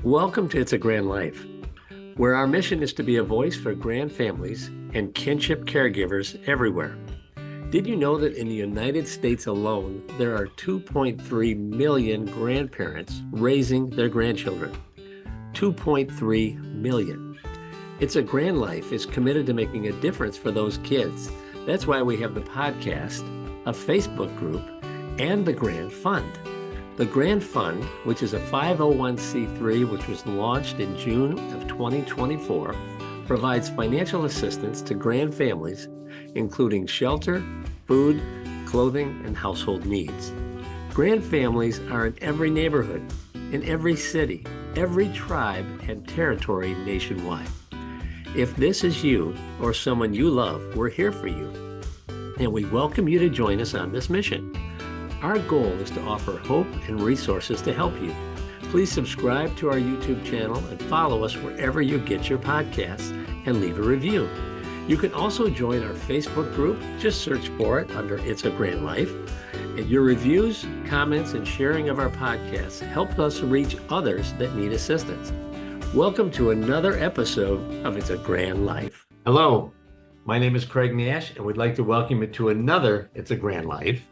Welcome to It's a Grand Life, where our mission is to be a voice for grand families and kinship caregivers everywhere. Did you know that in the United States alone, there are 2.3 million grandparents raising their grandchildren? 2.3 million. It's a Grand Life is committed to making a difference for those kids. That's why we have the podcast, a Facebook group, and the Grand Fund. The Grand Fund, which is a 501c3 which was launched in June of 2024, provides financial assistance to grand families, including shelter, food, clothing, and household needs. Grand families are in every neighborhood, in every city, every tribe and territory nationwide. If this is you or someone you love, we're here for you. And we welcome you to join us on this mission. Our goal is to offer hope and resources to help you. Please subscribe to our YouTube channel and follow us wherever you get your podcasts and leave a review. You can also join our Facebook group. Just search for it under It's a Grand Life. And your reviews, comments, and sharing of our podcasts help us reach others that need assistance. Welcome to another episode of It's a Grand Life. Hello, my name is Craig Nash, and we'd like to welcome you to another It's a Grand Life.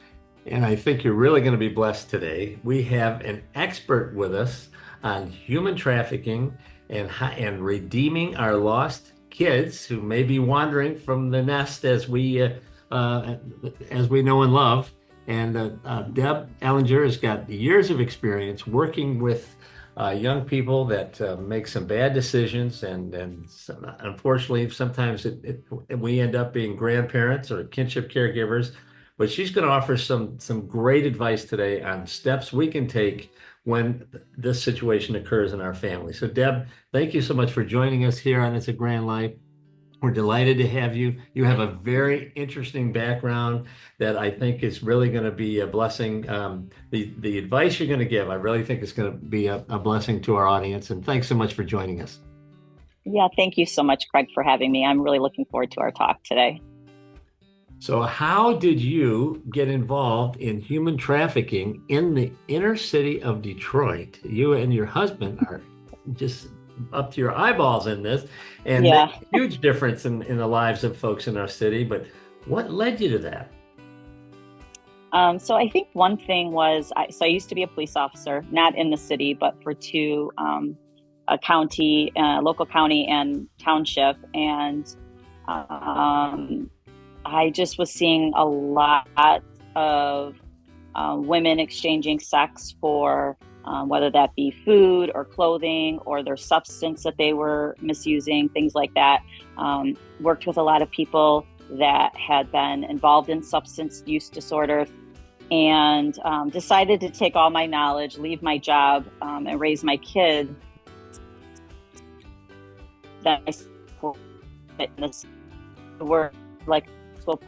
And I think you're really going to be blessed today. We have an expert with us on human trafficking and redeeming our lost kids who may be wandering from the nest as we know and love. And Deb Ellinger has got years of experience working with young people that make some bad decisions, and unfortunately, sometimes we end up being grandparents or kinship caregivers. But she's going to offer some great advice today on steps we can take when this situation occurs in our family. So Deb, thank you so much for joining us here on It's a Grand Life. We're delighted to have you. You have a very interesting background that I think is really going to be a blessing. The advice you're going to give, I really think is going to be a blessing to our audience. And thanks so much for joining us. Yeah, thank you so much, Craig, for having me. I'm really looking forward to our talk today. So how did you get involved in human trafficking in the inner city of Detroit? You and your husband are just up to your eyeballs in this, and yeah. There's a huge difference in the lives of folks in our city. But what led you to that? So I think one thing was, I used to be a police officer, not in the city, but for two, a county, local county and township. And I just was seeing a lot of women exchanging sex for whether that be food or clothing or their substance that they were misusing, things like that. Worked with a lot of people that had been involved in substance use disorder, and decided to take all my knowledge, leave my job, and raise my kid. That I support fitness work like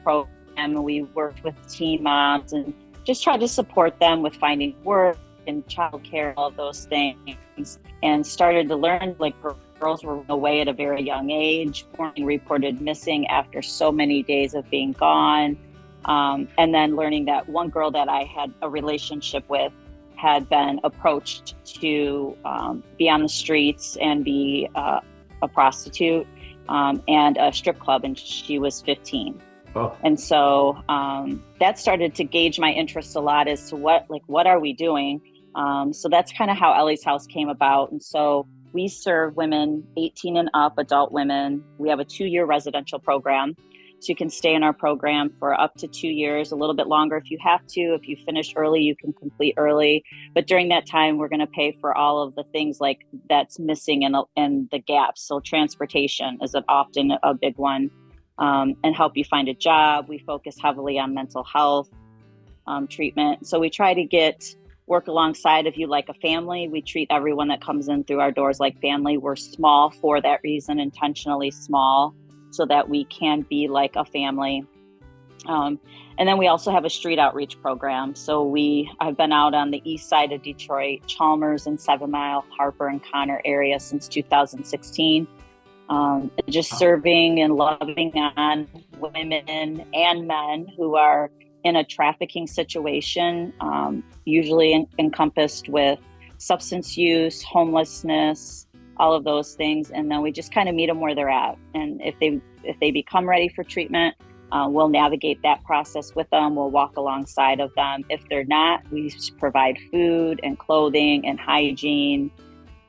program, and we worked with teen moms and just tried to support them with finding work and childcare, all of those things, and started to learn like girls were away at a very young age, being reported missing after so many days of being gone, and then learning that one girl that I had a relationship with had been approached to be on the streets and be a prostitute and a strip club, and she was 15. Oh. And so that started to gauge my interest a lot as to what are we doing? So that's kind of how Ellie's House came about. And so we serve women 18 and up, adult women. We have a 2-year residential program. So you can stay in our program for up to 2 years, a little bit longer if you have to. If you finish early, you can complete early. But during that time, we're going to pay for all of the things like that's missing and the gaps. So transportation is often a big one. And help you find a job. We focus heavily on mental health treatment. So we try to work alongside of you like a family. We treat everyone that comes in through our doors like family. We're small for that reason, intentionally small, so that we can be like a family. And then we also have a street outreach program. So I've been out on the east side of Detroit, Chalmers and 7 Mile, Harper and Connor area since 2016. Just serving and loving on women and men who are in a trafficking situation, usually encompassed with substance use, homelessness, all of those things. And then we just kind of meet them where they're at. And if they become ready for treatment, we'll navigate that process with them. We'll walk alongside of them. If they're not, we provide food and clothing and hygiene,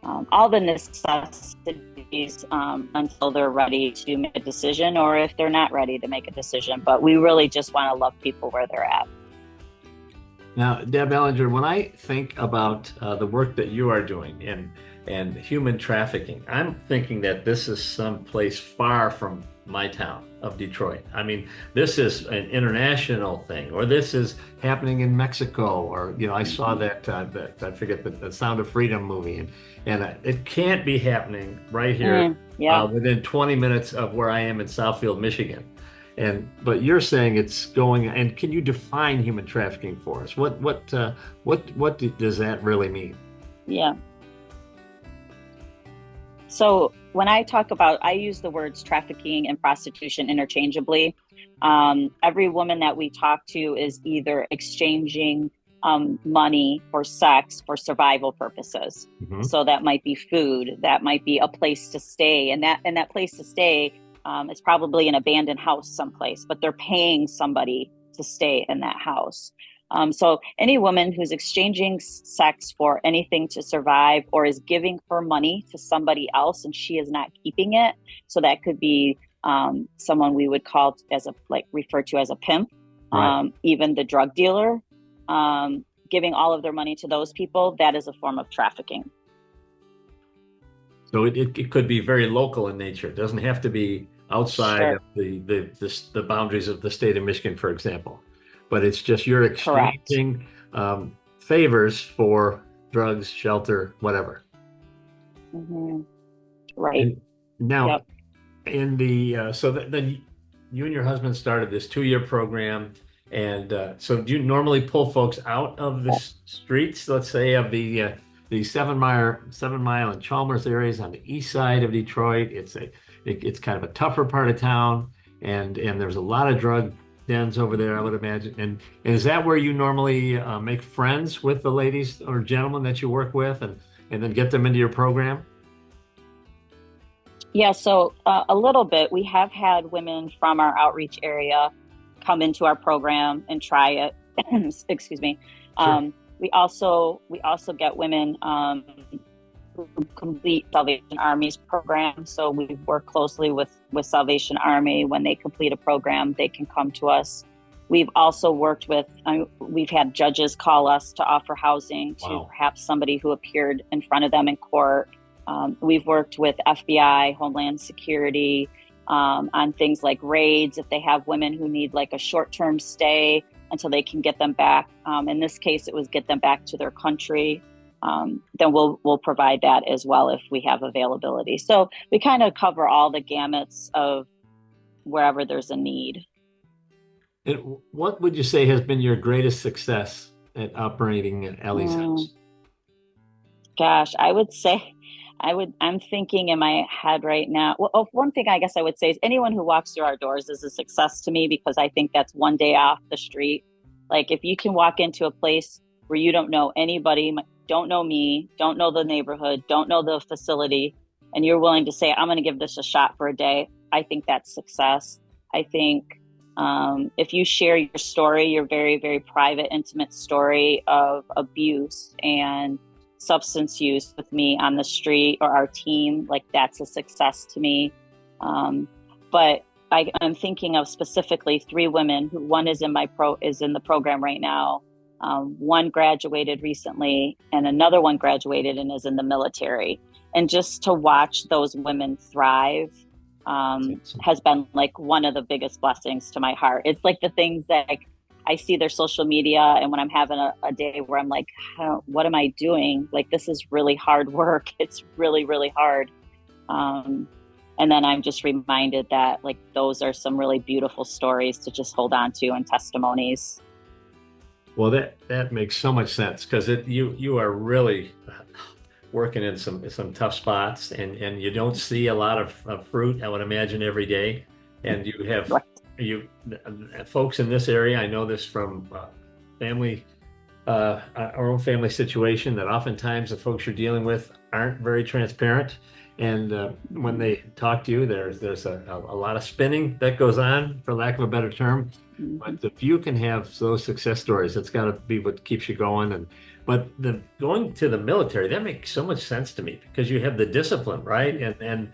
all the necessities until they're ready to make a decision, or if they're not ready to make a decision. But we really just want to love people where they're at. Now, Deb Ellinger, when I think about the work that you are doing and human trafficking, I'm thinking that this is someplace far from my town of Detroit. I mean, this is an international thing, or this is happening in Mexico, or I saw that I forget the Sound of Freedom movie, and it can't be happening right here within 20 minutes of where I am in Southfield, Michigan. But you're saying it's going. And can you define human trafficking for us? What does that really mean? Yeah. So when I talk about, I use the words trafficking and prostitution interchangeably. Every woman that we talk to is either exchanging money or sex for survival purposes. Mm-hmm. So that might be food, that might be a place to stay, and that place to stay is probably an abandoned house someplace, but they're paying somebody to stay in that house. So any woman who's exchanging sex for anything to survive, or is giving her money to somebody else and she is not keeping it. So that could be someone we would call refer to as a pimp, right. Even the drug dealer, giving all of their money to those people. That is a form of trafficking. So it could be very local in nature. It doesn't have to be outside of the boundaries of the state of Michigan, for example. But it's just you're exchanging favors for drugs, shelter, whatever. Mm-hmm. Right. And now, in the then you and your husband started this 2-year program, and so do you normally pull folks out of the streets, let's say, of the 7 Mile and Chalmers areas on the east side of Detroit? It's kind of a tougher part of town, and there's a lot of drug dens over there, I would imagine. And is that where you normally make friends with the ladies or gentlemen that you work with, and then get them into your program? Yeah, so a little bit. We have had women from our outreach area come into our program and try it. Excuse me. Sure. We also get women who complete Salvation Army's program. So we work closely with Salvation Army. When they complete a program, they can come to us. We've also worked with, we've had judges call us to offer housing to perhaps somebody who appeared in front of them in court. We've worked with FBI, Homeland Security, on things like raids, if they have women who need like a short-term stay until they can get them back. In this case, it was get them back to their country. Then we'll provide that as well if we have availability. So we kind of cover all the gamuts of wherever there's a need. And what would you say has been your greatest success at operating at Ellie's House? Gosh, I would say, I'm thinking in my head right now. Well, one thing I guess I would say is anyone who walks through our doors is a success to me, because I think that's one day off the street. Like if you can walk into a place where you don't know anybody, don't know me, don't know the neighborhood, don't know the facility, and you're willing to say, I'm going to give this a shot for a day, I think that's success. I think if you share your story, your very, very private, intimate story of abuse and substance use with me on the street or our team, like that's a success to me. But I'm thinking of specifically 3 women who one is in the program right now. One graduated recently, and another one graduated and is in the military. And just to watch those women thrive has been like one of the biggest blessings to my heart. It's like the things that I see their social media, and when I'm having a day where I'm like, what am I doing? Like, this is really hard work. It's really, really hard. And then I'm just reminded that like those are some really beautiful stories to just hold on to and testimonies. Well, that makes so much sense, because you are really working in some tough spots, and you don't see a lot of fruit, I would imagine, every day. And you have folks in this area. I know this from family our own family situation that oftentimes the folks you're dealing with aren't very transparent. And when they talk to you, there's a lot of spinning that goes on, for lack of a better term. But if you can have those success stories, it's got to be what keeps you going. But the going to the military, that makes so much sense to me because you have the discipline, right? And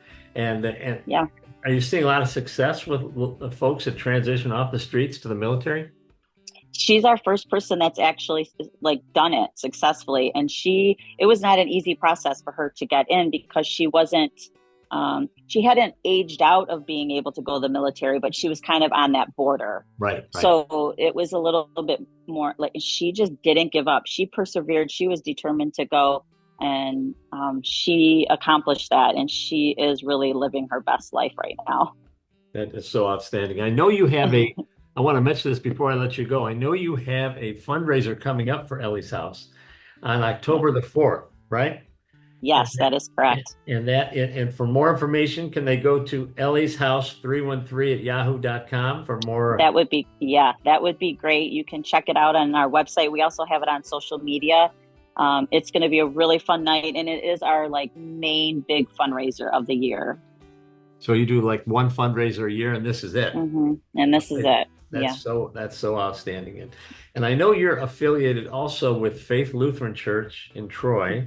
Yeah. are you seeing a lot of success with folks that transition off the streets to the military? She's our first person that's actually like done it successfully, and it was not an easy process for her to get in because she hadn't aged out of being able to go to the military, but she was kind of on that border. Right. So it was a little bit more like she just didn't give up. She persevered. She was determined to go, and she accomplished that, and she is really living her best life right now. That is so outstanding. I want to mention this before I let you go. I know you have a fundraiser coming up for Ellie's House on October the 4th, right? Yes, that is correct. And for more information, can they go to Ellie's House 313 at yahoo.com for more? That would be great. You can check it out on our website. We also have it on social media. It's going to be a really fun night, and it is our like main big fundraiser of the year. So you do like one fundraiser a year, and this is it. And this is it. That's so outstanding. And I know you're affiliated also with Faith Lutheran Church in Troy.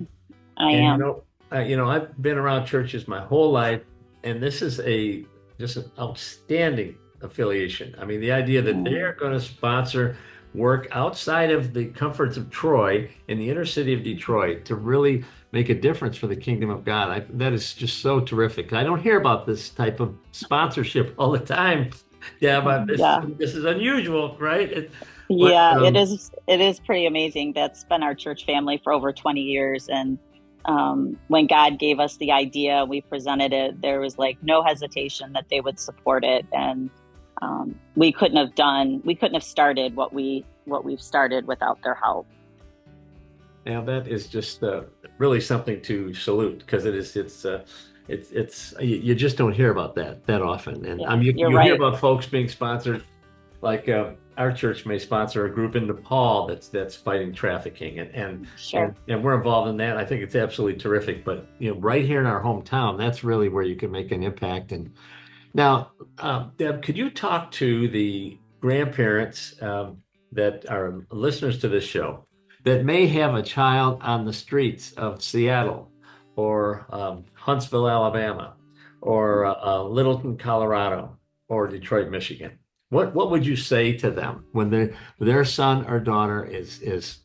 I am. I've been around churches my whole life, and this is just an outstanding affiliation. I mean, the idea that they're going to sponsor work outside of the comforts of Troy in the inner city of Detroit to really make a difference for the kingdom of God. That is just so terrific. I don't hear about this type of sponsorship all the time. This is unusual, right? It is pretty amazing. That's been our church family for over 20 years. And when God gave us the idea, we presented it, there was like no hesitation that they would support it. And we couldn't have started what we've started without their help. Now that is just really something to salute because you just don't hear about that often. And you hear about folks being sponsored, like our church may sponsor a group in Nepal that's fighting trafficking, and we're involved in that. I think it's absolutely terrific. But right here in our hometown, that's really where you can make an impact. And now, Deb, could you talk to the grandparents that are listeners to this show that may have a child on the streets of Seattle or Huntsville, Alabama, or Littleton, Colorado, or Detroit, Michigan? What would you say to them when their son or daughter is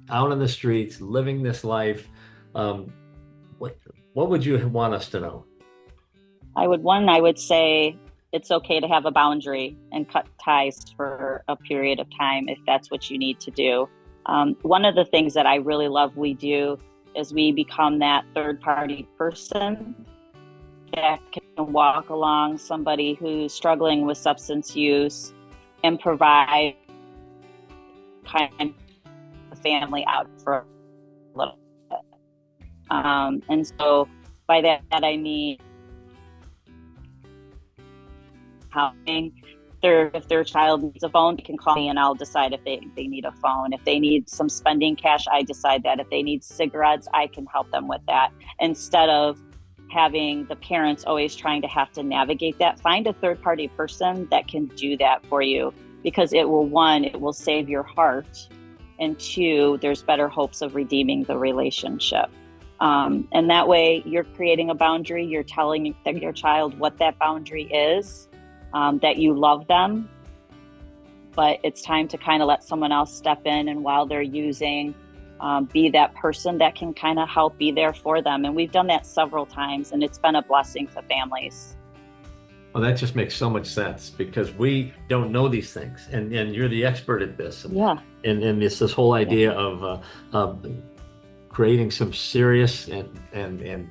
out on the streets living this life? What would you want us to know? I would say it's okay to have a boundary and cut ties for a period of time if that's what you need to do. One of the things that I really love we do is we become that third party person that can walk along somebody who's struggling with substance use and provide kind of a family out for a little bit. And so by that I mean if their child needs a phone, they can call me and I'll decide if they need a phone. If they need some spending cash, I decide that. If they need cigarettes, I can help them with that. Instead of having the parents always trying to have to navigate that, find a third-party person that can do that for you, because it will save your heart, and two, there's better hopes of redeeming the relationship. And that way you're creating a boundary, you're telling your child what that boundary is, that you love them, but it's time to kind of let someone else step in, and while they're using, be that person that can kind of help be there for them. And we've done that several times, and it's been a blessing to families. Well, that just makes so much sense because we don't know these things, and you're the expert at this. And this whole idea of creating some serious and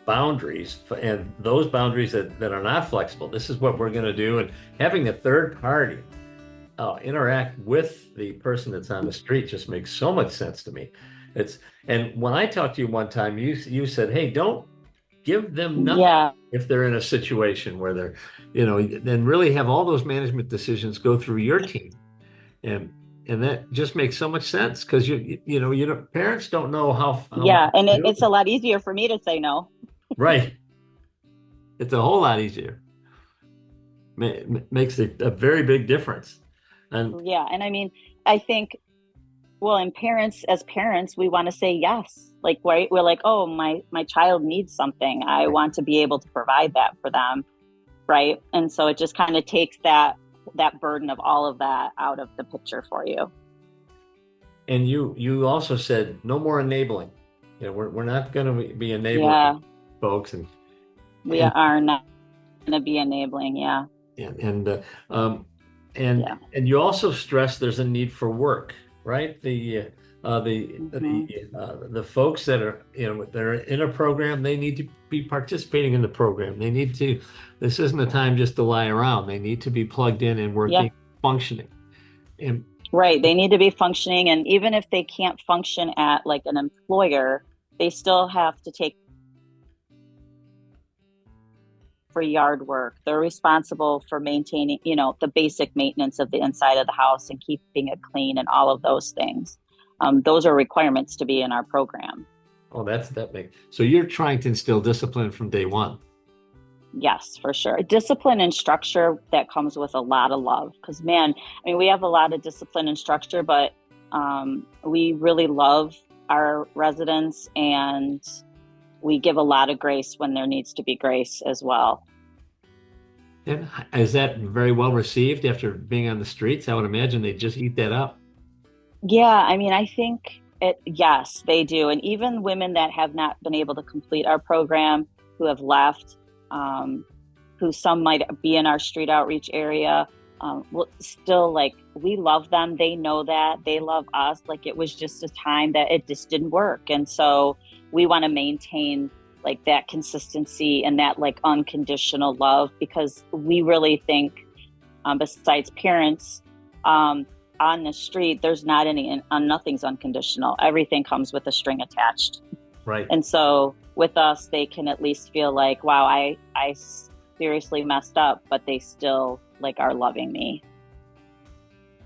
boundaries, and those boundaries that are not flexible. This is what we're going to do, and having a third party interact with the person that's on the street just makes so much sense to me. And when I talked to you one time, you said, "Hey, don't give them nothing if they're in a situation where they're, then really have all those management decisions go through your team." And And that just makes so much sense because parents don't know how much Yeah, and to do. it's a lot easier for me to say no. Right. It's a whole lot easier. Makes a very big difference. And Yeah, and I mean, I think, well, and parents, as parents, we want to say yes. Like, right? We're like, oh, my child needs something. I want to be able to provide that for them, right? And so it just kind of takes that burden of all of that out of the picture for you. and you also said no more enabling. We're not going to be Yeah, enabling folks we and are not going to be enabling. Yeah, and and uh, um, and yeah. and you also stress there's a need for work, right? Hmm. The folks that are that are in a program, they need to be participating in the program. They need to. This isn't a time just to lie around. They need to be plugged in and Yeah, working, functioning. And right. They need to be functioning. And even if they can't function at like an employer, they still have to take for yard work. They're responsible for maintaining, the basic maintenance of the inside of the house and keeping it clean and all of those things. Those are requirements to be in our program. oh, that makes so you're trying to instill discipline from day one. Yes, for sure. Discipline and structure that comes with a lot of love. Because, man, I mean, we have a lot of discipline and structure, but we really love our residents and we give a lot of grace when there needs to be grace as well. And is that very well received after being on the streets? I would imagine they just eat that up. Yeah, I mean, I think yes, they do. And even women that have not been able to complete our program, who have left, um, who some might be in our street outreach area, still like we love them. They know that they love us. Like it was just a time that it just didn't work. And so we want to maintain like that consistency and that like unconditional love because we really think, besides parents, um, on the street, there's not any, nothing's unconditional. Everything comes with a string attached. Right. And so with us, they can at least feel like, wow, I seriously messed up, but they still like are loving me.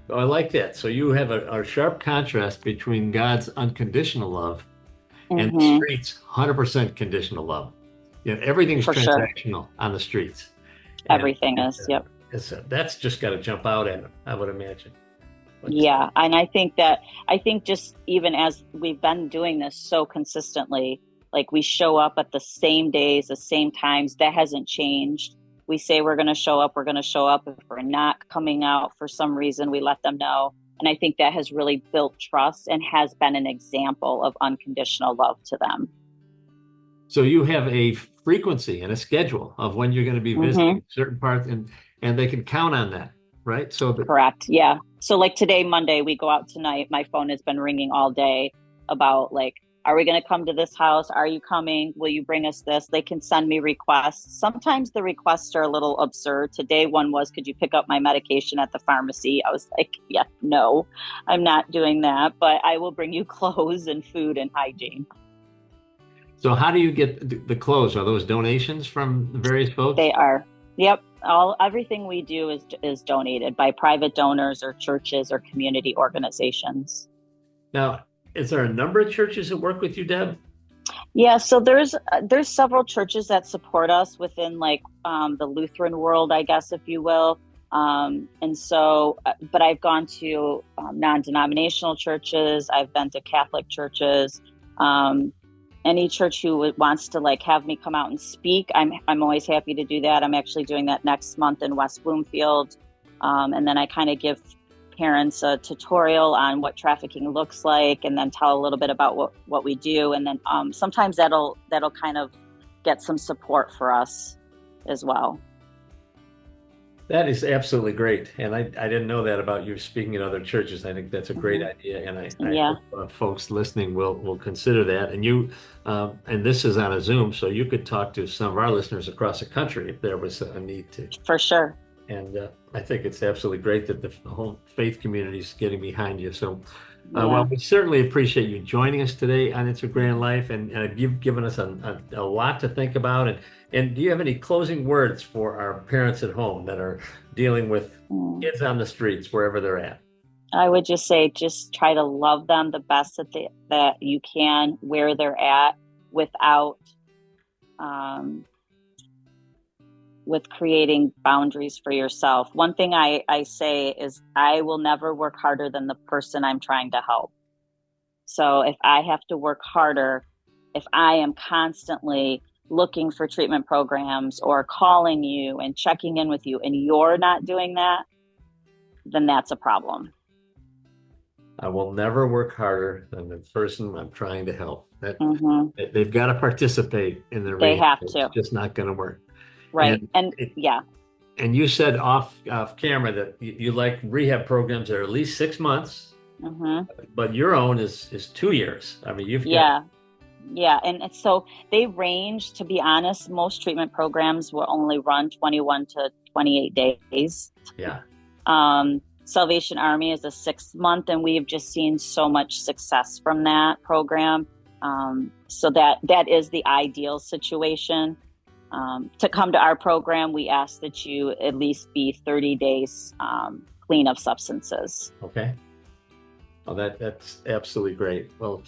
Oh, I like that. So you have a sharp contrast between God's unconditional love and the Hmm. streets' 100% conditional love. Everything's For sure. transactional on the streets, and Everything is. Yep. that's just got to jump out at them, I would imagine. But Yeah. And I think just even as we've been doing this so consistently, like we show up at the same days, the same times, that hasn't changed. We say we're going to show up, we're going to show up. If we're not coming out for some reason, we let them know. And I think that has really built trust and has been an example of unconditional love to them. so you have a frequency and a schedule of when you're going to be Hmm. visiting certain parts, and they can count on that, right? So that Correct. Yeah. So like today, Monday, we go out tonight. My phone has been ringing all day about like, are we going to come to this house? Are you coming? Will you bring us this? They can send me requests. Sometimes the requests are a little absurd. Today, one was, could you pick up my medication at the pharmacy? I was like, yeah, no, I'm not doing that, but I will bring you clothes and food and hygiene. so how do you get the clothes? Are those donations from the various folks? They are. Yep. Everything we do is donated by private donors or churches or community organizations. Now, is there a number of churches that work with you, Deb? Yeah, so there's several churches that support us within like the Lutheran world, I guess, if you will. And so, but I've gone to non-denominational churches. I've been to Catholic churches. Um, any church who wants to like have me come out and speak, I'm always happy to do that. I'm actually doing that next month in West Bloomfield, and then I kind of give parents a tutorial on what trafficking looks like, and then tell a little bit about what we do, and then sometimes that'll kind of get some support for us as well. That is absolutely great. And I didn't know that about you speaking at other churches. I think that's a great Hmm. idea. And I Yeah, hope folks listening will consider that. And this is on a Zoom, so you could talk to some of our listeners across the country if there was a need to. for sure. And I think it's absolutely great that the whole faith community is getting behind you. So, well, Yeah. we certainly appreciate you joining us today on It's a Grand Life, and you've given us a lot to think about. And do you have any closing words for our parents at home that are dealing with Mm. kids on the streets, wherever they're at? I would just say, just try to love them the best that you can where they're at without, with creating boundaries for yourself. One thing I say is I will never work harder than the person I'm trying to help. So if I have to work harder, if I am constantly looking for treatment programs or calling you and checking in with you and you're not doing that, then that's a problem. I will never work harder than the person I'm trying to help. They've got to participate in the They rehab. have It's to. just not going to work. Right. And yeah. And you said off camera that you like rehab programs that are at least 6 months, but your own is 2 years. I mean, you've got. Yeah. And so they range, to be honest, most treatment programs will only run 21 to 28 days. Yeah. Salvation Army is a 6-month, and we've just seen so much success from that program. So that is the ideal situation. To come to our program, we ask that you at least be 30 days clean of substances. Okay. Well, that's absolutely great. Well,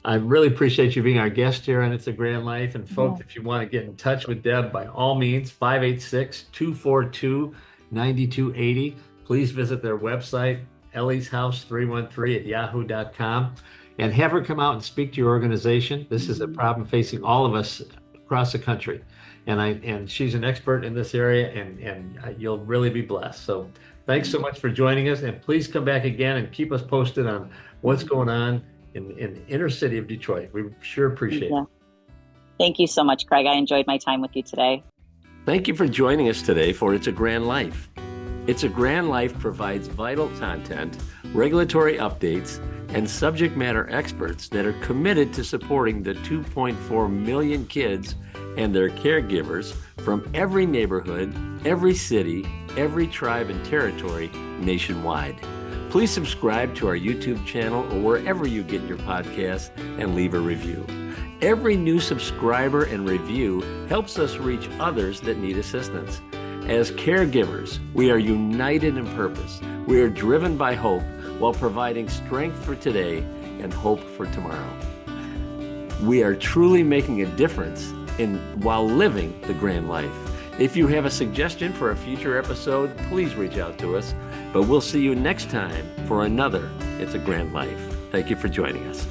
I really appreciate you being our guest here on It's a Grand Life. And folks, if you want to get in touch with Deb, by all means, 586-242-9280. Please visit their website, ellieshouse313@yahoo.com, and have her come out and speak to your organization. This is a problem facing all of us across the country. And she's an expert in this area, and you'll really be blessed. So thanks so much for joining us, and please come back again and keep us posted on what's going on in the inner city of Detroit. We sure appreciate it. Thank you so much, Craig. I enjoyed my time with you today. Thank you for joining us today for It's a Grand Life. It's a Grand Life provides vital content, regulatory updates, and subject matter experts that are committed to supporting the 2.4 million kids and their caregivers from every neighborhood, every city, every tribe and territory nationwide. Please subscribe to our YouTube channel or wherever you get your podcasts and leave a review. Every new subscriber and review helps us reach others that need assistance. As caregivers, we are united in purpose. We are driven by hope while providing strength for today and hope for tomorrow. We are truly making a difference while living the grand life. If you have a suggestion for a future episode, please reach out to us. But we'll see you next time for another It's a Grand Life. Thank you for joining us.